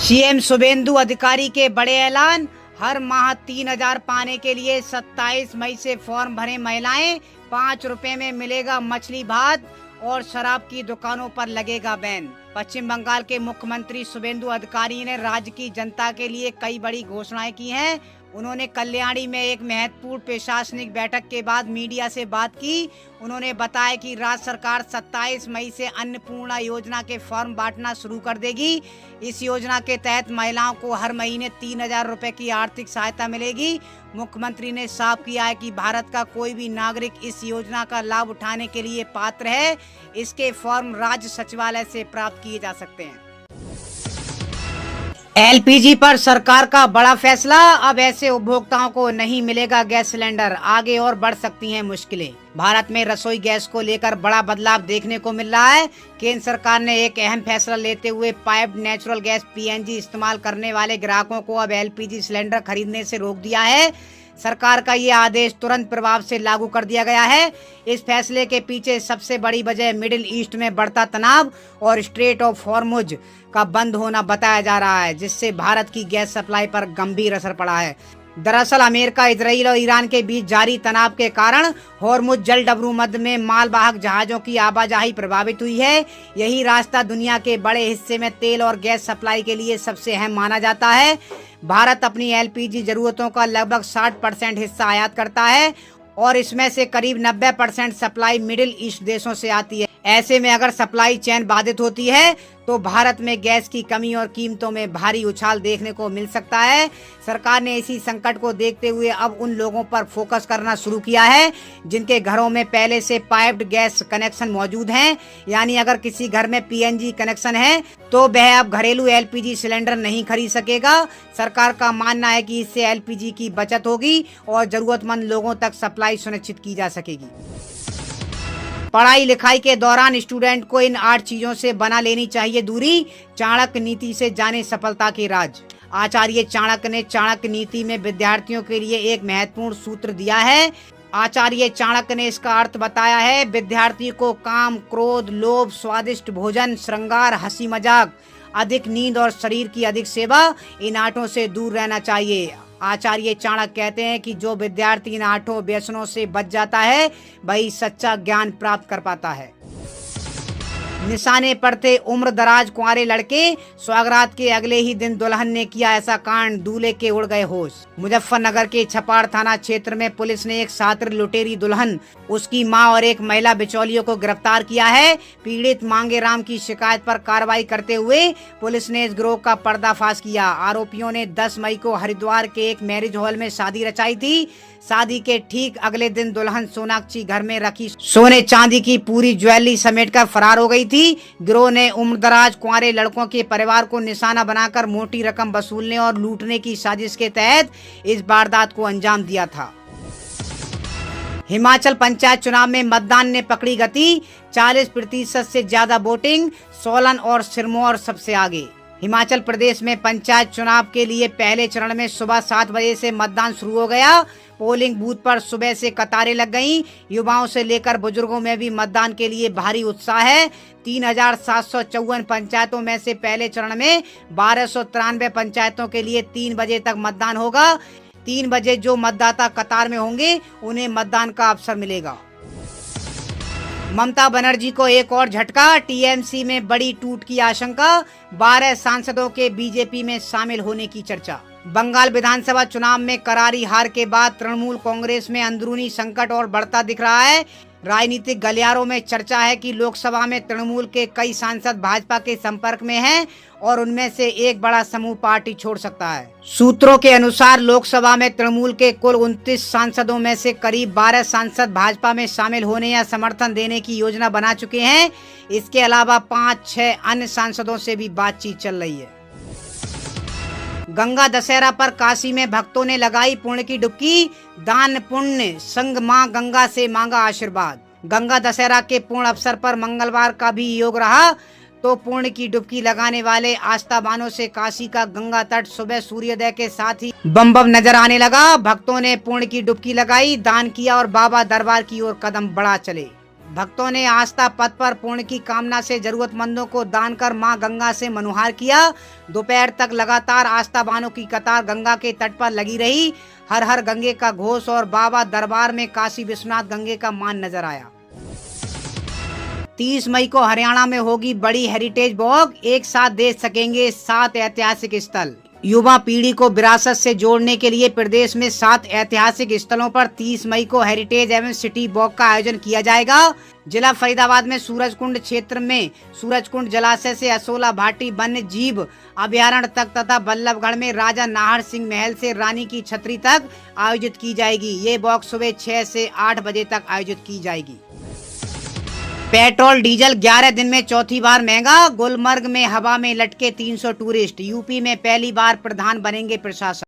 CM Suvendu अधिकारी के बड़े ऐलान। हर माह 3000 पाने के लिए 27 मई से फॉर्म भरें महिलाएं। 5 रुपए में मिलेगा मछली भात और शराब की दुकानों पर लगेगा बैन। पश्चिम बंगाल के मुख्यमंत्री शुभेंदु अधिकारी ने राज्य की जनता के लिए कई बड़ी घोषणाएं की हैं। उन्होंने कल्याणी में एक महत्वपूर्ण प्रशासनिक बैठक के बाद मीडिया से बात की। उन्होंने बताया कि राज्य सरकार 27 मई से अन्नपूर्णा योजना के फॉर्म बांटना शुरू कर देगी। इस योजना के तहत महिलाओं को हर महीने 3000 रुपए की आर्थिक सहायता मिलेगी। मुख्यमंत्री ने साफ किया है कि भारत का कोई भी नागरिक इस योजना का लाभ उठाने के लिए पात्र है। इसके फॉर्म राज्य सचिवालय से प्राप्त किए जा सकते हैं। एलपीजी पर सरकार का बड़ा फैसला। अब ऐसे उपभोक्ताओं को नहीं मिलेगा गैस सिलेंडर। आगे और बढ़ सकती हैं मुश्किलें। भारत में रसोई गैस को लेकर बड़ा बदलाव देखने को मिल रहा है। केंद्र सरकार ने एक अहम फैसला लेते हुए पाइप्ड नेचुरल गैस पीएनजी इस्तेमाल करने वाले ग्राहकों को अब एलपीजी सिलेंडर खरीदने से रोक दिया है। सरकार का ये आदेश तुरंत प्रभाव से लागू कर दिया गया है। इस फैसले के पीछे सबसे बड़ी वजह मिडिल ईस्ट में बढ़ता तनाव और स्ट्रेट ऑफ हॉर्मुज का बंद होना बताया जा रहा है, जिससे भारत की गैस सप्लाई पर गंभीर असर पड़ा है। दरअसल अमेरिका, इजराइल और ईरान के बीच जारी तनाव के कारण हॉर्मुज जल डबरू मध्य में मालवाहक जहाजों की आवाजाही प्रभावित हुई है। यही रास्ता दुनिया के बड़े हिस्से में तेल और गैस सप्लाई के लिए सबसे अहम माना जाता है। भारत अपनी एलपीजी जरूरतों का लगभग 60% हिस्सा आयात करता है और इसमें से करीब 90% सप्लाई मिडिल ईस्ट देशों से आती है। ऐसे में अगर सप्लाई चेन बाधित होती है तो भारत में गैस की कमी और कीमतों में भारी उछाल देखने को मिल सकता है। सरकार ने इसी संकट को देखते हुए अब उन लोगों पर फोकस करना शुरू किया है जिनके घरों में पहले से पाइप्ड गैस कनेक्शन मौजूद हैं। यानी अगर किसी घर में पीएनजी कनेक्शन है तो वह अब घरेलू एलपीजी सिलेंडर नहीं खरीद सकेगा। सरकार का मानना है कि इससे एलपीजी की बचत होगी और जरूरतमंद लोगों तक सप्लाई सुनिश्चित की जा सकेगी। पढ़ाई लिखाई के दौरान स्टूडेंट को इन 8 चीजों से बना लेनी चाहिए दूरी। चाणक्य नीति से जाने सफलता के राज। आचार्य चाणक्य ने चाणक्य नीति में विद्यार्थियों के लिए एक महत्वपूर्ण सूत्र दिया है। आचार्य चाणक्य ने इसका अर्थ बताया है, विद्यार्थी को काम, क्रोध, लोभ, स्वादिष्ट भोजन, श्रृंगार, हंसी मजाक, अधिक नींद और शरीर की अधिक सेवा, इन 8 से दूर रहना चाहिए। आचार्य चाणक्य कहते हैं कि जो विद्यार्थी इन 8 व्यसनों से बच जाता है वही सच्चा ज्ञान प्राप्त कर पाता है। निशाने पर थे उम्र दराज कुंवारे लड़के। स्वागरात के अगले ही दिन दुल्हन ने किया ऐसा कांड, दूल्हे के उड़ गए होश। मुजफ्फरनगर के छपाड़ थाना क्षेत्र में पुलिस ने एक शातिर लुटेरी दुल्हन, उसकी मां और एक महिला बिचौलियों को गिरफ्तार किया है। पीड़ित मांगेराम की शिकायत पर कार्रवाई करते हुए पुलिस ने इस गिरोह का पर्दाफाश किया। आरोपियों ने 10 मई को हरिद्वार के एक मैरिज हॉल में शादी रचाई थी। शादी के ठीक अगले दिन दुल्हन सोनाक्षी घर में रखी सोने चांदी की पूरी ज्वेलरी समेटकर फरार हो गई थी। गिरोह ने उम्रदराज कुंवारे लड़कों के परिवार को निशाना बनाकर मोटी रकम वसूलने और लूटने की साजिश के तहत इस वारदात को अंजाम दिया था। हिमाचल पंचायत चुनाव में मतदान ने पकड़ी गति। 40% से ज्यादा वोटिंग। सोलन और सिरमौर सबसे आगे। हिमाचल प्रदेश में पंचायत चुनाव के लिए पहले चरण में सुबह 7 बजे से मतदान शुरू हो गया। पोलिंग बूथ पर सुबह से कतारें लग गईं। युवाओं से लेकर बुजुर्गों में भी मतदान के लिए भारी उत्साह है। 3754 पंचायतों में से पहले चरण में 1293 पंचायतों के लिए 3 बजे तक मतदान होगा। 3 बजे जो मतदाता कतार में होंगे उन्हें मतदान का अवसर मिलेगा। ममता बनर्जी को एक और झटका। टीएमसी में बड़ी टूट की आशंका। 12 सांसदों के बीजेपी में शामिल होने की चर्चा। बंगाल विधानसभा चुनाव में करारी हार के बाद तृणमूल कांग्रेस में अंदरूनी संकट और बढ़ता दिख रहा है। राजनीतिक गलियारों में चर्चा है कि लोकसभा में तृणमूल के कई सांसद भाजपा के संपर्क में हैं और उनमें से एक बड़ा समूह पार्टी छोड़ सकता है। सूत्रों के अनुसार लोकसभा में तृणमूल के कुल 29 सांसदों में से करीब 12 सांसद भाजपा में शामिल होने या समर्थन देने की योजना बना चुके हैं। इसके अलावा 5-6 अन्य सांसदों से भी बातचीत चल रही है। गंगा दशहरा पर काशी में भक्तों ने लगाई पुण्य की डुबकी। दान पुण्य संग मां गंगा से मांगा आशीर्वाद। गंगा दशहरा के पूर्ण अवसर पर मंगलवार का भी योग रहा तो पुण्य की डुबकी लगाने वाले आस्थावानों से काशी का गंगा तट सुबह सूर्योदय के साथ ही बम बम नजर आने लगा। भक्तों ने पुण्य की डुबकी लगाई, दान किया और बाबा दरबार की ओर कदम बढ़ा चले। भक्तों ने आस्था पथ पर पुण्य की कामना से जरूरतमंदों को दान कर मां गंगा से मनुहार किया। दोपहर तक लगातार आस्थावानों की कतार गंगा के तट पर लगी रही। हर हर गंगे का घोष और बाबा दरबार में काशी विश्वनाथ गंगे का मान नजर आया। 30 मई को हरियाणा में होगी बड़ी हेरिटेज वॉक, एक साथ देख सकेंगे 7 ऐतिहासिक स्थल। युवा पीढ़ी को विरासत से जोड़ने के लिए प्रदेश में 7 ऐतिहासिक स्थलों पर 30 मई को हेरिटेज एवं सिटी वॉक का आयोजन किया जाएगा। जिला फरीदाबाद में सूरजकुंड क्षेत्र में सूरजकुंड जलाशय से असोला भाटी वन्य जीव अभयारण्य तक तथा बल्लभगढ़ में राजा नाहर सिंह महल से रानी की छतरी तक आयोजित की जाएगी। ये वॉक सुबह 6 से 8 बजे तक आयोजित की जाएगी। पेट्रोल डीजल 11 दिन में चौथी बार महंगा। गुलमर्ग में हवा में लटके 300 टूरिस्ट। यूपी में पहली बार प्रधान बनेंगे प्रशासक।